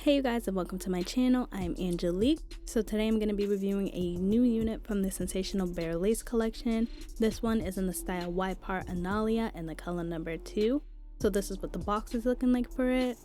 Hey you guys, and welcome to my channel. I'm Angelique. So today I'm going to be reviewing a new unit from the Sensational Barelace collection. This one is in the style wide part Analia and the color number 2. So this is what the box is looking like for it.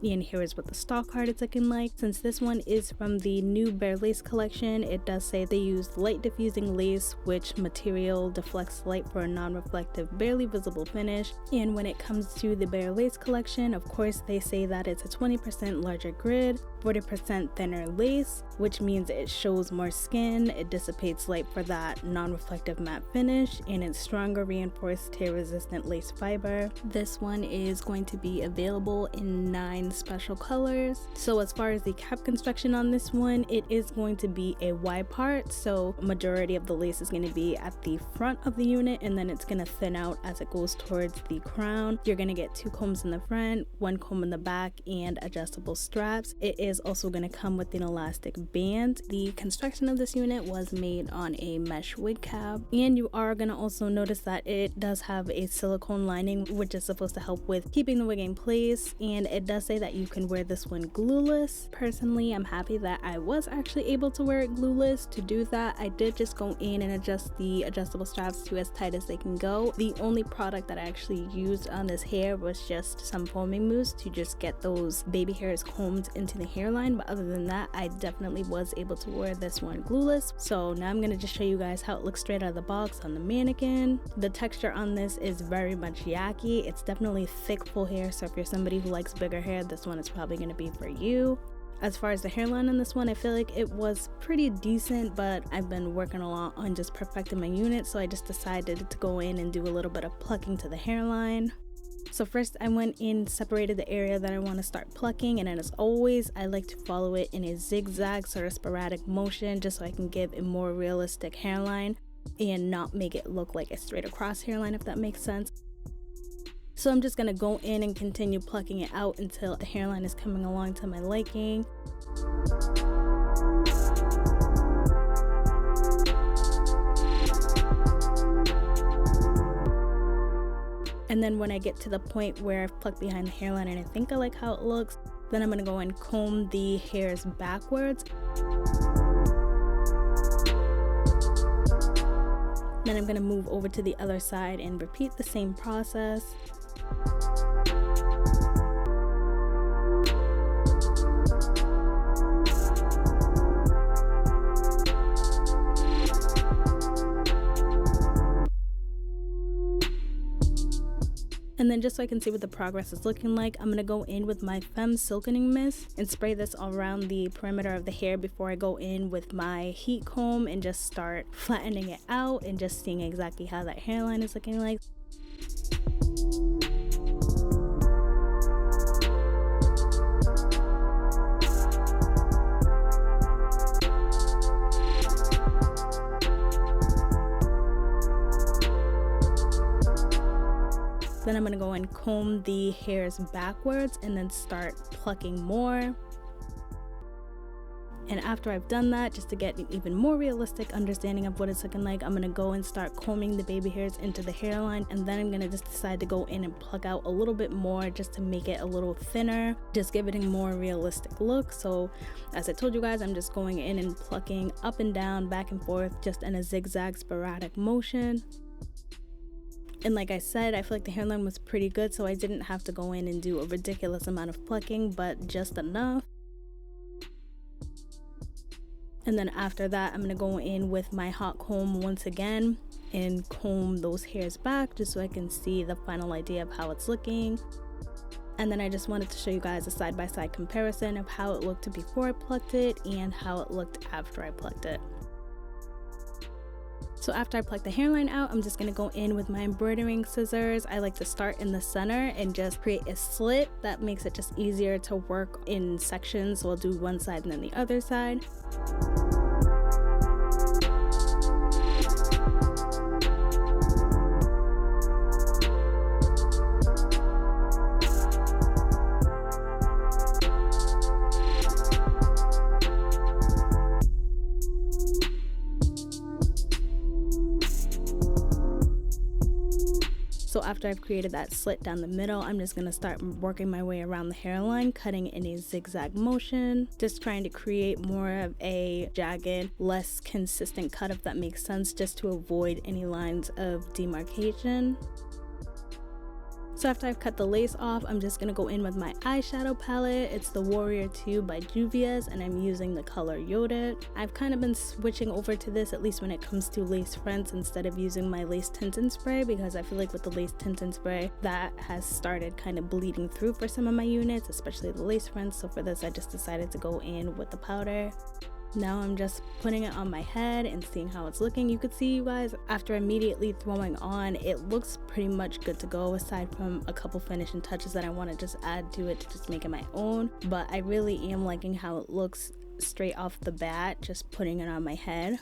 And here is what the stock card is looking like. Since this one is from the new Barelace collection, it does say they used light diffusing lace, which material deflects light for a non-reflective, barely visible finish. And when it comes to the Barelace collection, of course they say that it's a 20% larger grid, 40% thinner lace, which means it shows more skin, it dissipates light for that non-reflective matte finish, and it's stronger reinforced tear-resistant lace fiber. This one is going to be available in 9 special colors. So as far as the cap construction on this one, it is going to be a wide part, so majority of the lace is going to be at the front of the unit, and then it's going to thin out as it goes towards the crown. You're going to get 2 combs in the front, 1 comb in the back, and adjustable straps. It is also going to come with an elastic band. The construction of this unit was made on a mesh wig cap, and you are going to also notice that it does have a silicone lining, which is supposed to help with keeping the wig in place. And it does say that you can wear this one glueless. Personally, I'm happy that I was actually able to wear it glueless. To do that, I did just go in and adjust the adjustable straps to as tight as they can go. The only product that I actually used on this hair was just some foaming mousse to just get those baby hairs combed into the hairline, but other than that, I definitely was able to wear this one glueless. So now I'm gonna just show you guys how it looks straight out of the box on the mannequin. The texture on this is very much yaki. It's definitely thick full hair, so if you're somebody who likes bigger hair, this one is probably going to be for you. As far as the hairline on this one, I feel like it was pretty decent, but I've been working a lot on just perfecting my unit, so I just decided to go in and do a little bit of plucking to the hairline. So first I went in, separated the area that I want to start plucking, and then as always I like to follow it in a zigzag sort of sporadic motion just so I can give a more realistic hairline and not make it look like a straight across hairline, if that makes sense. So I'm just going to go in and continue plucking it out until the hairline is coming along to my liking. And then when I get to the point where I've plucked behind the hairline and I think I like how it looks, then I'm going to go and comb the hairs backwards. Then I'm going to move over to the other side and repeat the same process. And then just so I can see what the progress is looking like, I'm going to go in with my Femme Silkening Mist and spray this all around the perimeter of the hair before I go in with my heat comb and just start flattening it out and just seeing exactly how that hairline is looking like. Then I'm going to go and comb the hairs backwards and then start plucking more. And after I've done that, just to get an even more realistic understanding of what it's looking like, I'm going to go and start combing the baby hairs into the hairline, and then I'm going to just decide to go in and pluck out a little bit more just to make it a little thinner, just give it a more realistic look. So as I told you guys, I'm just going in and plucking up and down, back and forth, just in a zigzag sporadic motion. And like I said, I feel like the hairline was pretty good, so I didn't have to go in and do a ridiculous amount of plucking, but just enough. And then after that, I'm going to go in with my hot comb once again and comb those hairs back just so I can see the final idea of how it's looking. And then I just wanted to show you guys a side-by-side comparison of how it looked before I plucked it and how it looked after I plucked it. So after I pluck the hairline out, I'm just going to go in with my embroidering scissors. I like to start in the center and just create a slit. That makes it just easier to work in sections. So I'll do one side and then the other side. So after I've created that slit down the middle, I'm just gonna start working my way around the hairline, cutting in a zigzag motion, just trying to create more of a jagged, less consistent cut, if that makes sense, just to avoid any lines of demarcation. So after I've cut the lace off, I'm just gonna go in with my eyeshadow palette. It's the Warrior 2 by Duvolle, and I'm using the color Yodit. I've kind of been switching over to this, at least when it comes to lace fronts, instead of using my lace tint and spray, because I feel like with the lace tint and spray, that has started kind of bleeding through for some of my units, especially the lace fronts. So for this, I just decided to go in with the powder. Now I'm just putting it on my head and seeing how it's looking. You could see, you guys, after immediately throwing on, it looks pretty much good to go, aside from a couple finishing touches that I want to just add to it to just make it my own. But I really am liking how it looks straight off the bat, just putting it on my head.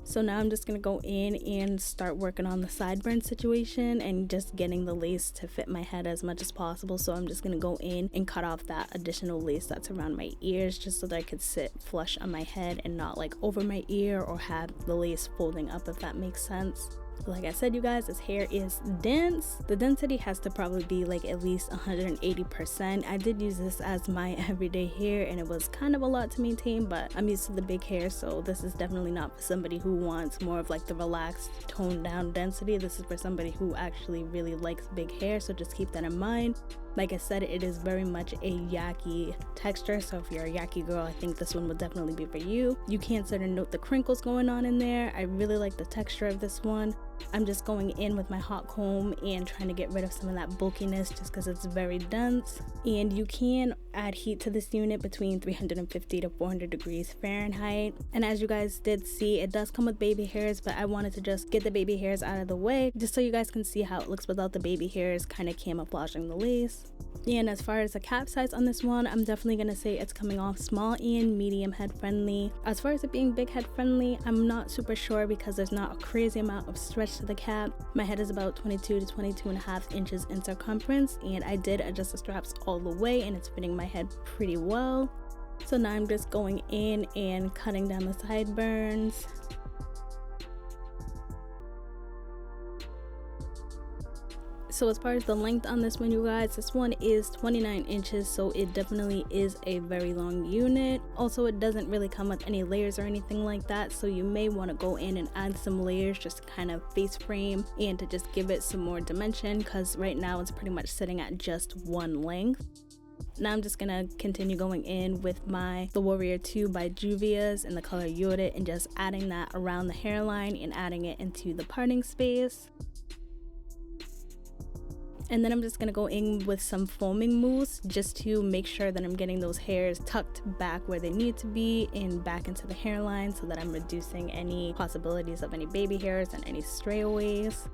So now I'm just gonna go in and start working on the sideburn situation and just getting the lace to fit my head as much as possible. So I'm just gonna go in and cut off that additional lace that's around my ears, just so that I could sit flush on my head and not like over my ear or have the lace folding up, if that makes sense. Like I said, you guys, this hair is dense. The density has to probably be like at least 180%. I did use this as my everyday hair and it was kind of a lot to maintain, but I'm used to the big hair, so this is definitely not for somebody who wants more of like the relaxed, toned down density. This is for somebody who actually really likes big hair, so just keep that in mind. Like I said, it is very much a yaki texture, so if you're a yaki girl, I think this one would definitely be for you. You can sort of note the crinkles going on in there. I really like the texture of this one. I'm just going in with my hot comb and trying to get rid of some of that bulkiness just because it's very dense. And you can add heat to this unit between 350 to 400 degrees Fahrenheit. And as you guys did see, it does come with baby hairs, but I wanted to just get the baby hairs out of the way just so you guys can see how it looks without the baby hairs kind of camouflaging the lace. And as far as the cap size on this one, I'm definitely gonna say it's coming off small and medium head friendly. As far as it being big head friendly, I'm not super sure because there's not a crazy amount of stretch to the cap. My head is about 22 to 22.5 inches in circumference, and I did adjust the straps all the way and it's fitting my head pretty well. So now I'm just going in and cutting down the sideburns. So as far as the length on this one, you guys, this one is 29 inches, so it definitely is a very long unit. Also, it doesn't really come with any layers or anything like that, so you may want to go in and add some layers just to kind of face frame and to just give it some more dimension, because right now it's pretty much sitting at just one length. Now I'm just gonna continue going in with the Warrior 2 by Duvolle in the color Yodit and just adding that around the hairline and adding it into the parting space. And then I'm just gonna go in with some foaming mousse just to make sure that I'm getting those hairs tucked back where they need to be and back into the hairline, so that I'm reducing any possibilities of any baby hairs and any strayaways.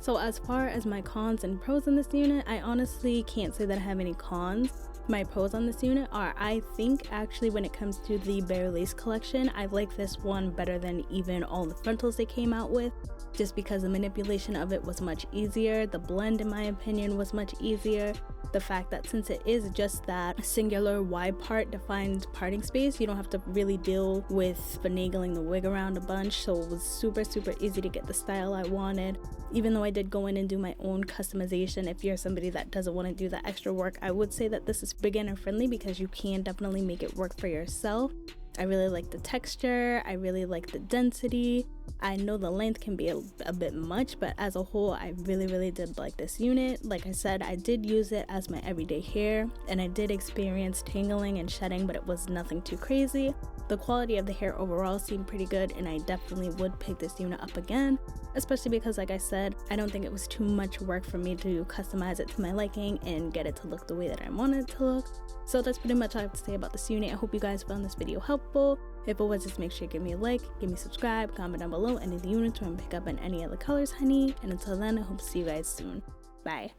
So as far as my cons and pros in this unit, I honestly can't say that I have any cons. My pros on this unit are, I think actually when it comes to the Barelace collection, I like this one better than even all the frontals they came out with, just because the manipulation of it was much easier. The blend, in my opinion, was much easier. The fact that since it is just that singular wide part defined parting space, you don't have to really deal with finagling the wig around a bunch, so it was super easy to get the style I wanted. Even though I did go in and do my own customization, if you're somebody that doesn't want to do that extra work, I would say that this is beginner friendly because you can definitely make it work for yourself. I really like the texture, I really like the density. I know the length can be a bit much, but as a whole, I really did like this unit. Like I said, I did use it as my everyday hair, and I did experience tangling and shedding, but it was nothing too crazy. The quality of the hair overall seemed pretty good, and I definitely would pick this unit up again, especially because, like I said, I don't think it was too much work for me to customize it to my liking and get it to look the way that I want it to look. So that's pretty much all I have to say about this unit. I hope you guys found this video helpful. If it was, just make sure you give me a like, give me a subscribe, comment down below any of the units you want to pick up in any other colors, honey. And until then, I hope to see you guys soon. Bye.